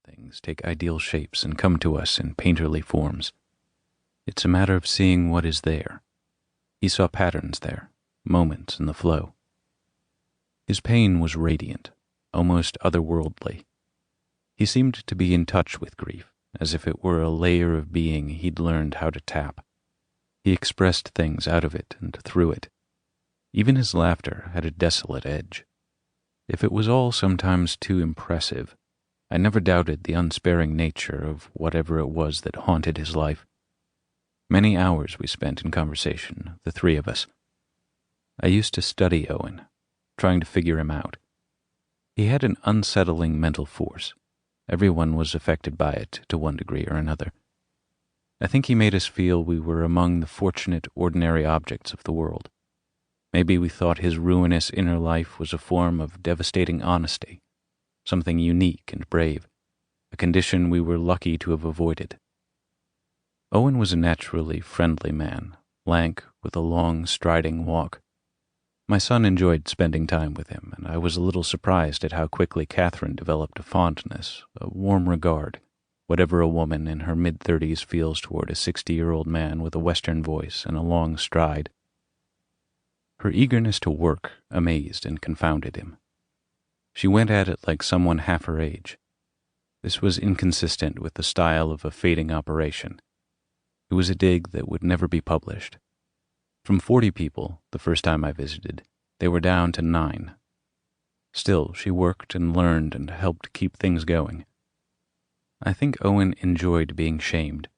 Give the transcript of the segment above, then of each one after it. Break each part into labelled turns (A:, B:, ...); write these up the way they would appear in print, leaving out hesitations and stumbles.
A: things take ideal shapes and come to us in painterly forms. It's a matter of seeing what is there. He saw patterns there, moments in the flow. His pain was radiant, almost otherworldly. He seemed to be in touch with grief, as if it were a layer of being he'd learned how to tap. He expressed things out of it and through it. Even his laughter had a desolate edge. If it was all sometimes too impressive, I never doubted the unsparing nature of whatever it was that haunted his life. Many hours we spent in conversation, the three of us. I used to study Owen, trying to figure him out. He had an unsettling mental force. Everyone was affected by it to one degree or another. I think he made us feel we were among the fortunate, ordinary objects of the world. Maybe we thought his ruinous inner life was a form of devastating honesty, something unique and brave, a condition we were lucky to have avoided. Owen was a naturally friendly man, lank, with a long, striding walk. My son enjoyed spending time with him, and I was a little surprised at how quickly Catherine developed a fondness, a warm regard, whatever a woman in her mid-30s feels toward a 60-year-old man with a Western voice and a long stride. Her eagerness to work amazed and confounded him. She went at it like someone half her age. This was inconsistent with the style of a fading operation. It was a dig that would never be published. From 40 people, the first time I visited, they were down to 9. Still, she worked and learned and helped keep things going. I think Owen enjoyed being shamed.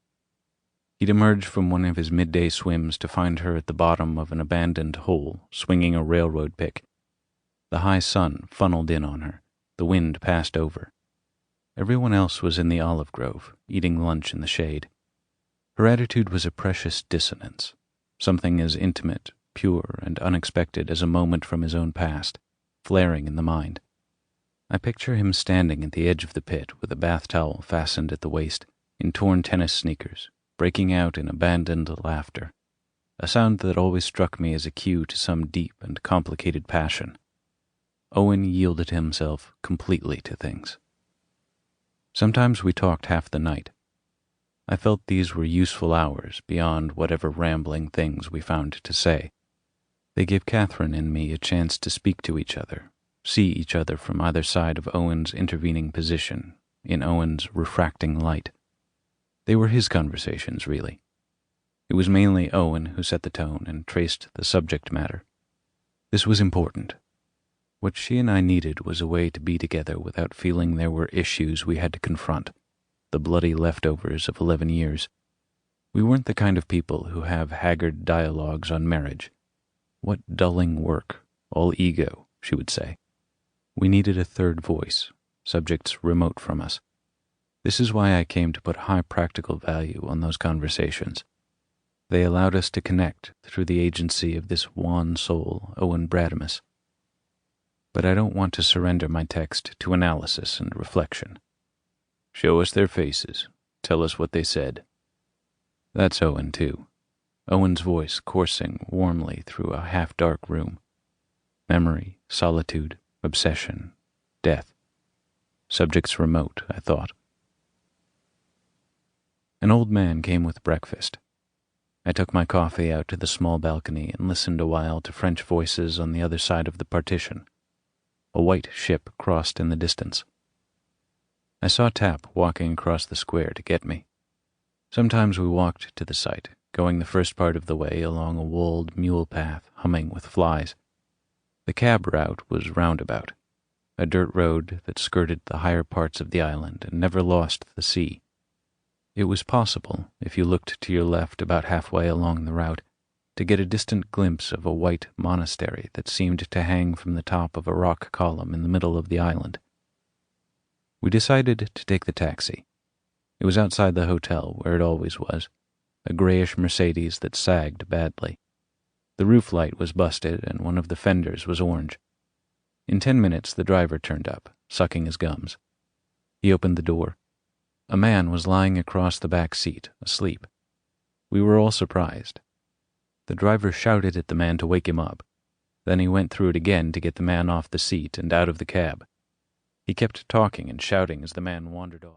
A: He'd emerge from one of his midday swims to find her at the bottom of an abandoned hole, swinging a railroad pick. The high sun funneled in on her. The wind passed over. Everyone else was in the olive grove, eating lunch in the shade. Her attitude was a precious dissonance, something as intimate, pure, and unexpected as a moment from his own past, flaring in the mind. I picture him standing at the edge of the pit with a bath towel fastened at the waist, in torn tennis sneakers, breaking out in abandoned laughter, a sound that always struck me as a cue to some deep and complicated passion. Owen yielded himself completely to things. Sometimes we talked half the night. I felt these were useful hours beyond whatever rambling things we found to say. They gave Catherine and me a chance to speak to each other, see each other from either side of Owen's intervening position, in Owen's refracting light. They were his conversations, really. It was mainly Owen who set the tone and traced the subject matter. This was important. What she and I needed was a way to be together without feeling there were issues we had to confront, the bloody leftovers of 11 years. We weren't the kind of people who have haggard dialogues on marriage. What dulling work, all ego, she would say. We needed a third voice, subjects remote from us. This is why I came to put high practical value on those conversations. They allowed us to connect through the agency of this wan soul, Owen Bradamus. But I don't want to surrender my text to analysis and reflection. Show us their faces. Tell us what they said. That's Owen, too. Owen's voice coursing warmly through a half-dark room. Memory, solitude, obsession, death. Subjects remote, I thought. An old man came with breakfast. I took my coffee out to the small balcony and listened a while to French voices on the other side of the partition. A white ship crossed in the distance. I saw Tap walking across the square to get me. Sometimes we walked to the site, going the first part of the way along a walled mule path humming with flies. The cab route was roundabout, a dirt road that skirted the higher parts of the island and never lost the sea. It was possible, if you looked to your left about halfway along the route, to get a distant glimpse of a white monastery that seemed to hang from the top of a rock column in the middle of the island. We decided to take the taxi. It was outside the hotel, where it always was, a grayish Mercedes that sagged badly. The roof light was busted and one of the fenders was orange. In 10 minutes the driver turned up, sucking his gums. He opened the door. A man was lying across the back seat, asleep. We were all surprised. The driver shouted at the man to wake him up. Then he went through it again to get the man off the seat and out of the cab. He kept talking and shouting as the man wandered off.